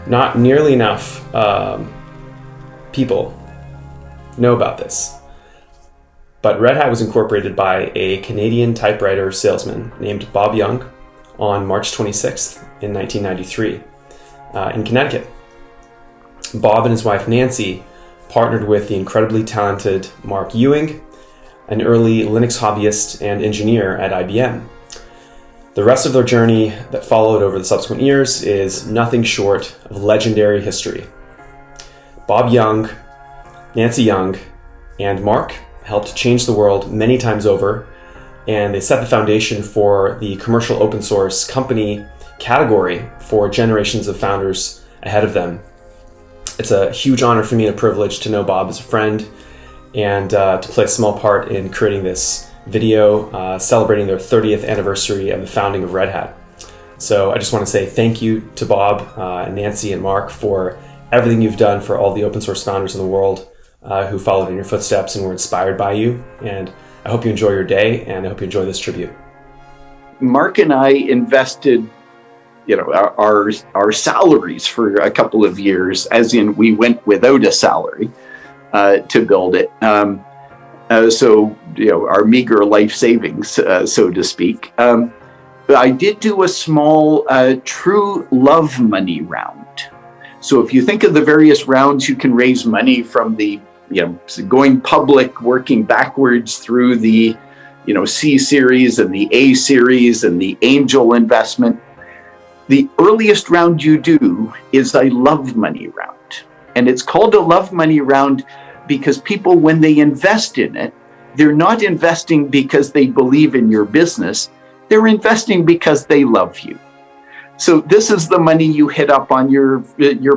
Not nearly enough people know about this. But Red Hat was incorporated by a Canadian typewriter salesman named Bob Young on March 26th in 1993 in Connecticut. Bob and his wife Nancy partnered with the incredibly talented Mark Ewing, an early Linux hobbyist and engineer at IBM. The rest of their journey that followed over the subsequent years is nothing short of legendary history. Bob Young, Nancy Young, and Mark helped change the world many times over, and they set the foundation for the commercial open source company category for generations of founders ahead of them. It's a huge honor for me and a privilege to know Bob as a friend and to play a small part in creating this video celebrating their 30th anniversary of the founding of Red Hat. So I just want to say thank you to Bob and Nancy and Mark for everything you've done for all the open source founders in the world who followed in your footsteps and were inspired by you. And I hope you enjoy your day, and I hope you enjoy this tribute. Mark and I invested, our salaries for a couple of years, as in we went without a salary to build it. So our meager life savings, so to speak. But I did do a small true love money round. So if you think of the various rounds you can raise money from, the going public, working backwards through the C series and the A series and the angel investment, the earliest round you do is a love money round. And it's called a love money round because people, when they invest in it, they're not investing because they believe in your business. They're investing because they love you. So this is the money you hit up on your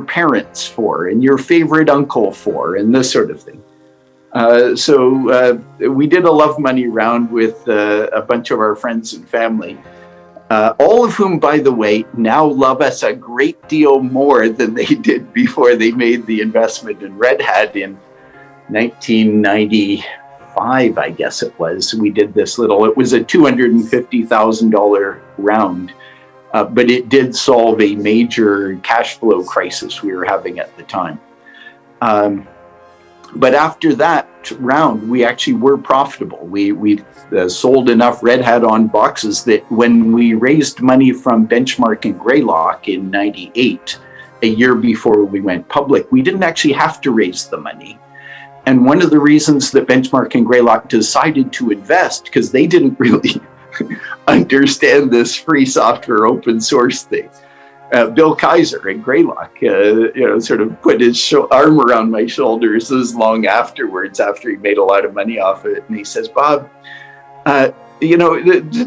parents for, and your favorite uncle for, and this sort of thing. So we did a love money round with a bunch of our friends and family, all of whom, by the way, now love us a great deal more than they did before they made the investment in Red Hat in 1995, I guess it was. We did this it was a $250,000 round. But it did solve a major cash flow crisis we were having at the time. But after that round, we actually were profitable. We sold enough Red Hat on boxes that when we raised money from Benchmark and Greylock in 98, a year before we went public, we didn't actually have to raise the money. And one of the reasons that Benchmark and Greylock decided to invest, because they didn't really understand this free software open source thing. Bill Kaiser at Greylock, sort of put his arm around my shoulders as long afterwards, after he made a lot of money off it. And he says, Bob, to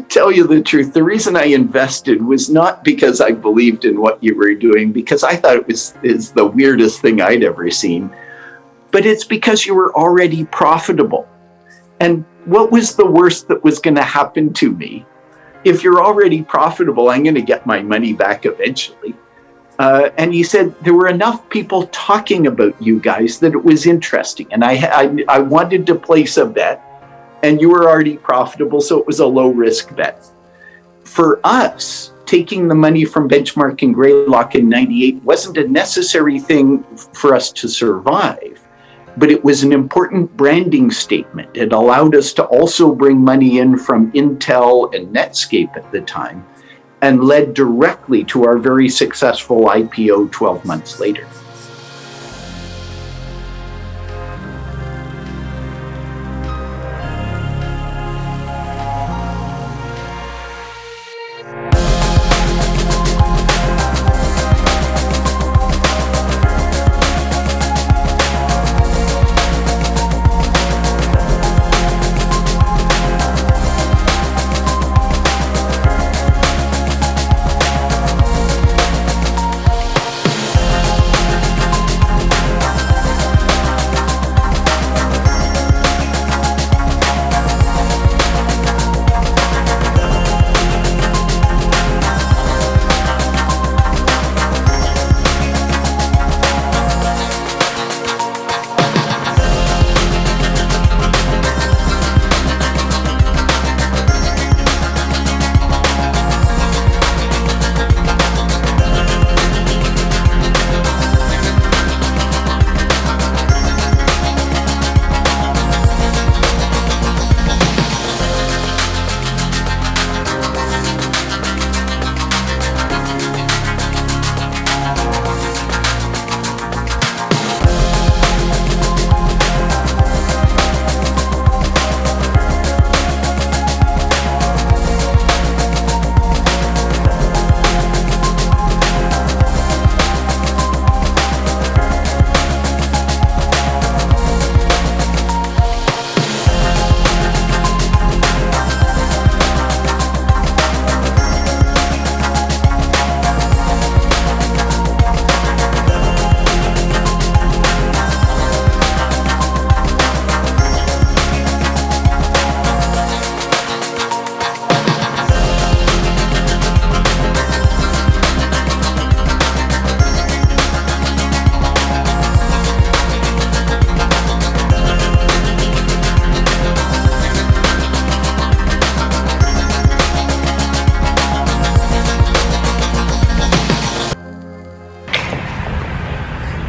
tell you the truth, the reason I invested was not because I believed in what you were doing, because I thought is the weirdest thing I'd ever seen, but it's because you were already profitable. And what was the worst that was going to happen to me? If you're already profitable, I'm going to get my money back eventually. And he said, there were enough people talking about you guys that it was interesting. And I wanted to place a bet, and you were already profitable, so it was a low risk bet. For us, taking the money from Benchmark and Greylock in 98 wasn't a necessary thing for us to survive. But it was an important branding statement. It allowed us to also bring money in from Intel and Netscape at the time, and led directly to our very successful IPO 12 months later.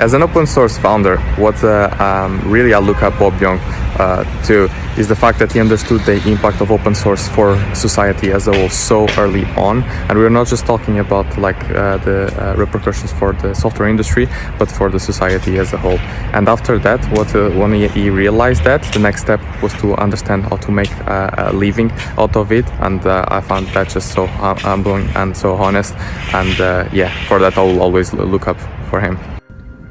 As an open source founder, what really I look at Bob Young to is the fact that he understood the impact of open source for society as a whole so early on. And we're not just talking about the repercussions for the software industry, but for the society as a whole. And after that, when he realized that, the next step was to understand how to make a living out of it. And I found that just so humbling and so honest. And for that, I will always look up for him.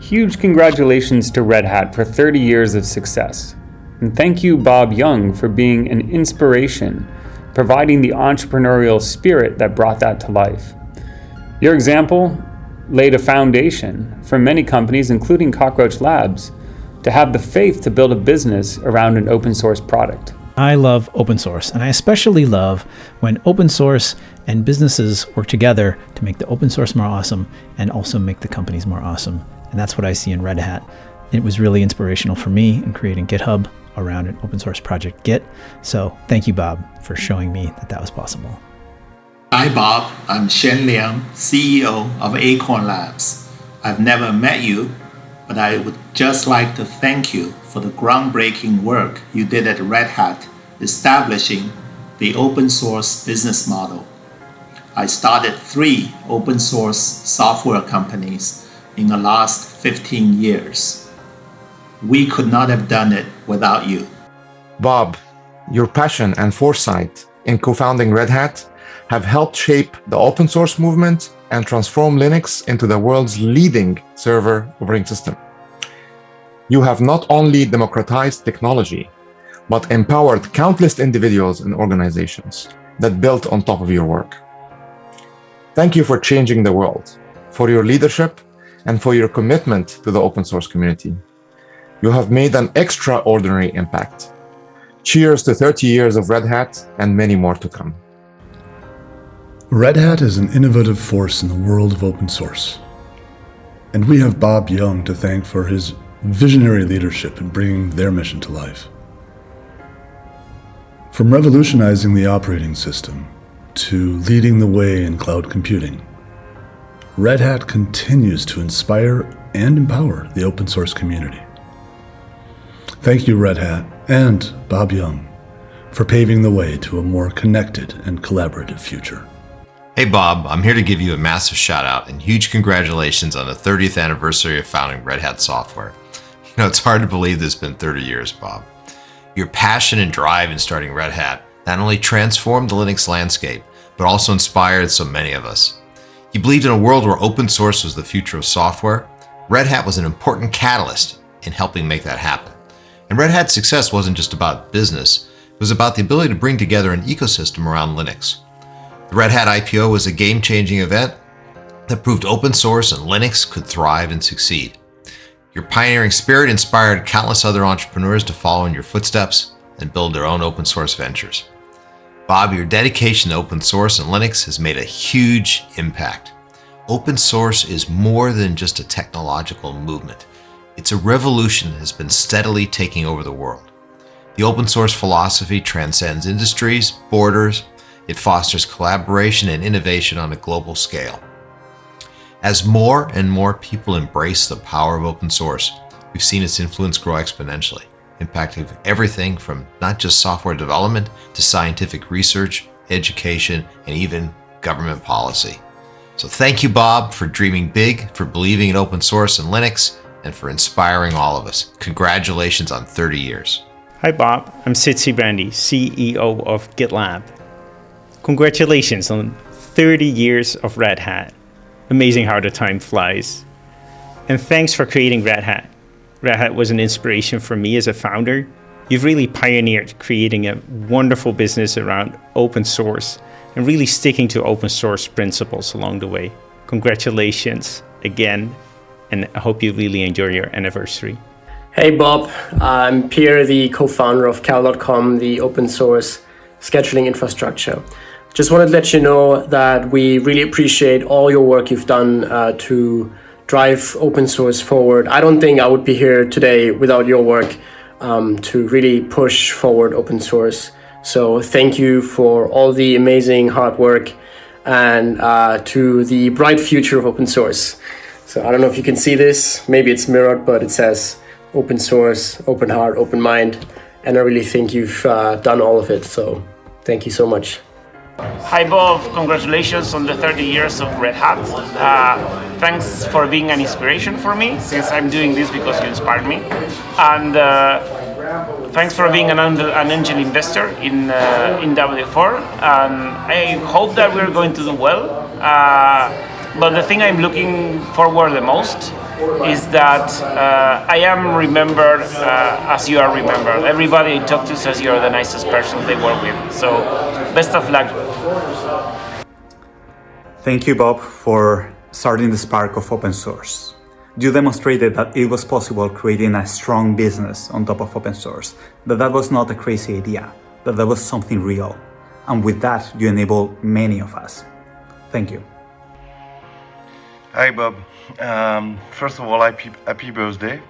Huge congratulations to Red Hat for 30 years of success. And thank you, Bob Young, for being an inspiration, providing the entrepreneurial spirit that brought that to life. Your example laid a foundation for many companies, including Cockroach Labs, to have the faith to build a business around an open source product. I love open source, and I especially love when open source and businesses work together to make the open source more awesome and also make the companies more awesome. And that's what I see in Red Hat. It was really inspirational for me in creating GitHub around an open source project, Git. So thank you, Bob, for showing me that was possible. Hi, Bob. I'm Shen Liang, CEO of Acorn Labs. I've never met you, but I would just like to thank you for the groundbreaking work you did at Red Hat, establishing the open source business model. I started 3 open source software companies in the last 15 years. We could not have done it without you. Bob, your passion and foresight in co-founding Red Hat have helped shape the open source movement and transform Linux into the world's leading server operating system. You have not only democratized technology, but empowered countless individuals and organizations that built on top of your work. Thank you for changing the world, for your leadership, and for your commitment to the open source community. You have made an extraordinary impact. Cheers to 30 years of Red Hat and many more to come. Red Hat is an innovative force in the world of open source. And we have Bob Young to thank for his visionary leadership in bringing their mission to life. From revolutionizing the operating system to leading the way in cloud computing, Red Hat continues to inspire and empower the open source community. Thank you, Red Hat and Bob Young, for paving the way to a more connected and collaborative future. Hey Bob, I'm here to give you a massive shout out and huge congratulations on the 30th anniversary of founding Red Hat Software. You know, it's hard to believe it's been 30 years, Bob. Your passion and drive in starting Red Hat not only transformed the Linux landscape, but also inspired so many of us. You believed in a world where open source was the future of software. Red Hat was an important catalyst in helping make that happen. And Red Hat's success wasn't just about business, it was about the ability to bring together an ecosystem around Linux. The Red Hat IPO was a game-changing event that proved open source and Linux could thrive and succeed. Your pioneering spirit inspired countless other entrepreneurs to follow in your footsteps and build their own open source ventures. Bob, your dedication to open source and Linux has made a huge impact. Open source is more than just a technological movement. It's a revolution that has been steadily taking over the world. The open source philosophy transcends industries, borders. It fosters collaboration and innovation on a global scale. As more and more people embrace the power of open source, we've seen its influence grow exponentially, impacting everything from not just software development to scientific research, education, and even government policy. So thank you, Bob, for dreaming big, for believing in open source and Linux, and for inspiring all of us. Congratulations on 30 years. Hi, Bob. I'm Sid Sibandi, CEO of GitLab. Congratulations on 30 years of Red Hat. Amazing how the time flies. And thanks for creating Red Hat. Red Hat was an inspiration for me as a founder. You've really pioneered creating a wonderful business around open source and really sticking to open source principles along the way. Congratulations again, and I hope you really enjoy your anniversary. Hey Bob, I'm Pierre, the co-founder of Cal.com, the open source scheduling infrastructure. Just wanted to let you know that we really appreciate all your work you've done to drive open source forward. I don't think I would be here today without your work to really push forward open source. So thank you for all the amazing hard work and to the bright future of open source. So I don't know if you can see this. Maybe it's mirrored, but it says open source, open heart, open mind. And I really think you've done all of it. So thank you so much. Hi Bob, congratulations on the 30 years of Red Hat. Thanks for being an inspiration for me, since I'm doing this because you inspired me. And thanks for being an angel investor in W4. And I hope that we're going to do well. But the thing I'm looking forward the most is that I am remembered as you are remembered. Everybody I talk to says you're the nicest person they work with. So best of luck. Thank you, Bob, for starting the spark of open source. You demonstrated that it was possible creating a strong business on top of open source, that was not a crazy idea, that was something real. And with that, you enable many of us. Thank you. Hi, Bob. First of all, happy birthday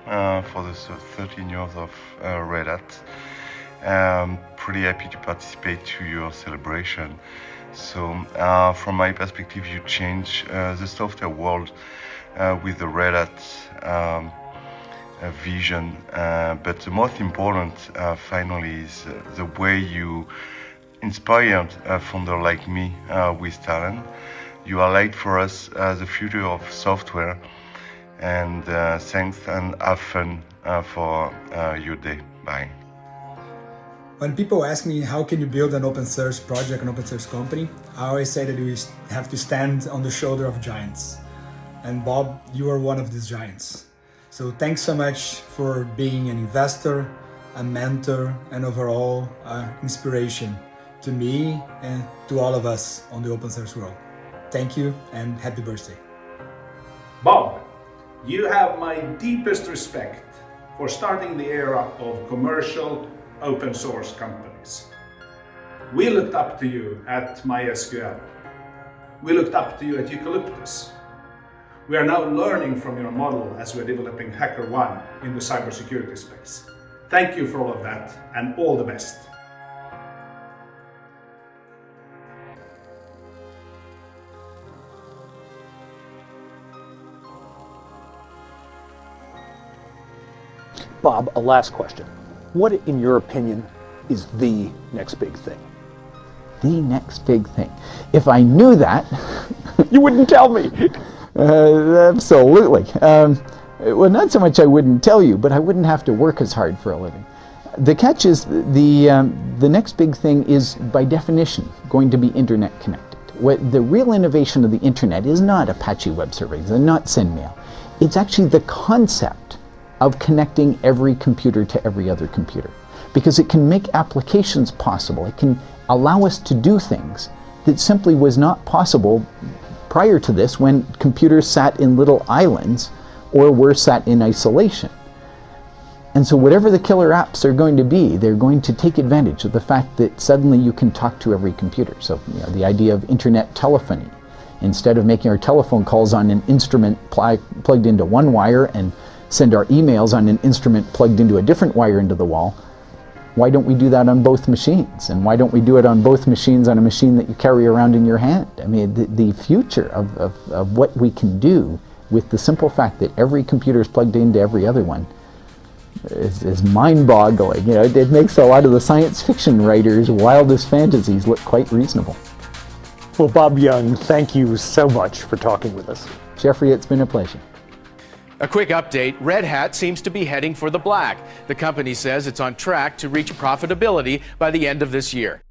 for the 13 years of Red Hat. Pretty happy to participate to your celebration. So, from my perspective, you change the software world with the Red Hat vision. But the most important, finally, is the way you inspired a founder like me with talent. You are light for us the future of software, and thanks and have fun for your day. Bye. When people ask me how can you build an open source project, an open source company, I always say that we have to stand on the shoulder of giants. And Bob, you are one of these giants. So thanks so much for being an investor, a mentor, and overall inspiration to me and to all of us on the open source world. Thank you and happy birthday. Bob, you have my deepest respect for starting the era of commercial open source companies. We looked up to you at MySQL. We looked up to you at Eucalyptus. We are now learning from your model as we're developing HackerOne in the cybersecurity space. Thank you for all of that and all the best. Bob, a last question. What, in your opinion, is the next big thing? The next big thing. If I knew that, you wouldn't tell me. Absolutely. Well, not so much I wouldn't tell you, but I wouldn't have to work as hard for a living. The catch is the next big thing is, by definition, going to be internet connected. The real innovation of the internet is not Apache web servers and not SendMail. It's actually the concept of connecting every computer to every other computer, because it can make applications possible. It can allow us to do things that simply was not possible prior to this, when computers sat in little islands or were sat in isolation. And so whatever the killer apps are going to be, they're going to take advantage of the fact that suddenly you can talk to every computer. So the idea of internet telephony, instead of making our telephone calls on an instrument plugged into one wire and send our emails on an instrument plugged into a different wire into the wall, why don't we do that on both machines? And why don't we do it on both machines on a machine that you carry around in your hand? I mean, the future of what we can do with the simple fact that every computer is plugged into every other one is mind-boggling. It makes a lot of the science fiction writers' wildest fantasies look quite reasonable. Well, Bob Young, thank you so much for talking with us. Jeffrey, it's been a pleasure. A quick update, Red Hat seems to be heading for the black. The company says it's on track to reach profitability by the end of this year.